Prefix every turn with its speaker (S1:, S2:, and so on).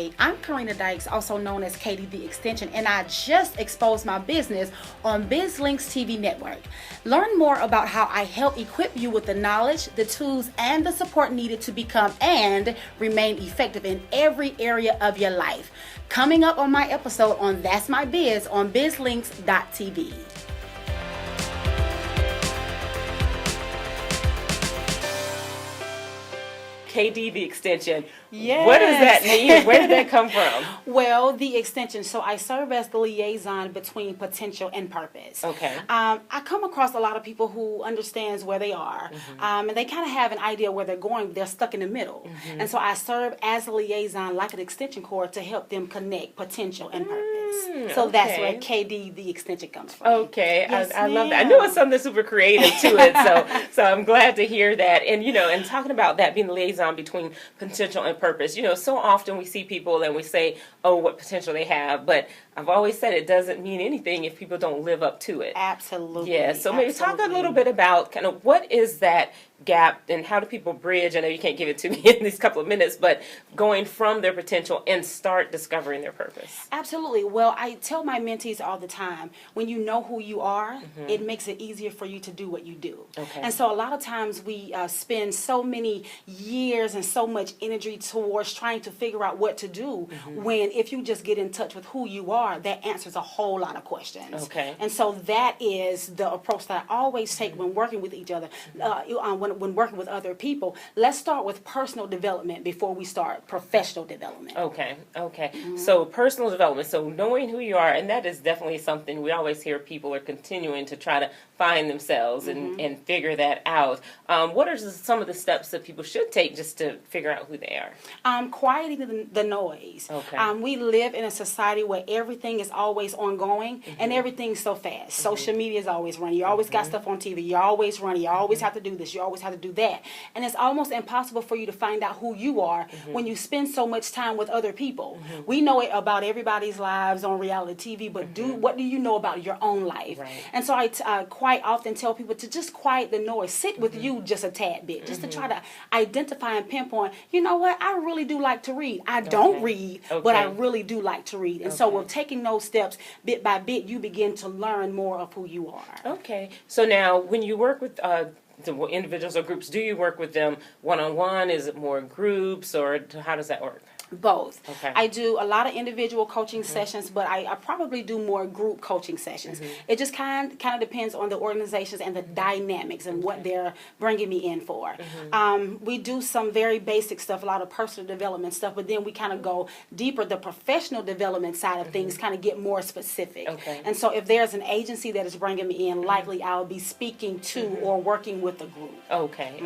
S1: Hey, I'm Karena Dykes, also known as KDtheExtension, and I just exposed my business on BizLinks TV network. Learn more about how I help equip you with the knowledge, the tools, and the support needed to become and remain effective in every area of your life. Coming up on my episode on That's My Biz on bizlinks.tv.
S2: KDtheExtension.
S1: Yes.
S2: What does that mean? Where did that come from?
S1: Well, the extension. So I serve as the liaison between potential and purpose.
S2: Okay.
S1: I come across a lot of people who understands where they are, and they kind of have an idea where they're going, but they're stuck in the middle. And so I serve as a liaison, like an extension cord, to help them connect potential and purpose. So that's where KD the extension comes from.
S2: Okay,
S1: Yes,
S2: I love that. I knew it was something super creative to it, so I'm glad to hear that. And and talking about that being the liaison between potential and purpose. So often we see people and we say, oh, what potential they have, but I've always said it doesn't mean anything if people don't live up to it.
S1: Absolutely.
S2: Yeah, so maybe talk a little bit about kind of what is that gap and how do people bridge? I know you can't give it to me in these couple of minutes, but going from their potential and start discovering their purpose.
S1: Absolutely. Well, I tell my mentees all the time, when you know who you are, it makes it easier for you to do what you do.
S2: Okay.
S1: And so a lot of times we spend so many years and so much energy towards trying to figure out what to do, when if you just get in touch with who you are, that answers a whole lot of questions.
S2: Okay.
S1: And so that is the approach that I always take when working with each other, when working with other people. Let's start with personal development before we start professional development.
S2: Okay. So personal development, so knowing who you are, and that is definitely something we always hear people are continuing to try to find themselves and figure that out. What are some of the steps that people should take just to figure out who they are?
S1: Quieting the noise.
S2: Okay.
S1: We live in a society where everything is always ongoing and everything's so fast. Social media is always running. You always got stuff on TV. You're always running. You always have to do this. You always have to do that. And it's almost impossible for you to find out who you are when you spend so much time with other people. We know it about everybody's lives on reality TV, but what do you know about your own life?
S2: Right.
S1: And so I quite often tell people to just quiet the noise. Sit with you just a tad bit, just to try to identify and pinpoint, you know what, I really do like to read. I don't read, but I really do like to read. And so with taking those steps bit by bit, you begin to learn more of who you are.
S2: Okay. So now when you work with the individuals or groups, do you work with them one-on-one? Is it more groups, or how does that work?
S1: Both.
S2: Okay.
S1: I do a lot of individual coaching sessions, but I probably do more group coaching sessions. It just kind of depends on the organizations and the dynamics and what they're bringing me in for. We do some very basic stuff, a lot of personal development stuff, but then we kind of go deeper. The professional development side of things kind of get more specific.
S2: Okay.
S1: And so if there's an agency that is bringing me in, likely I'll be speaking to or working with a group.
S2: Okay.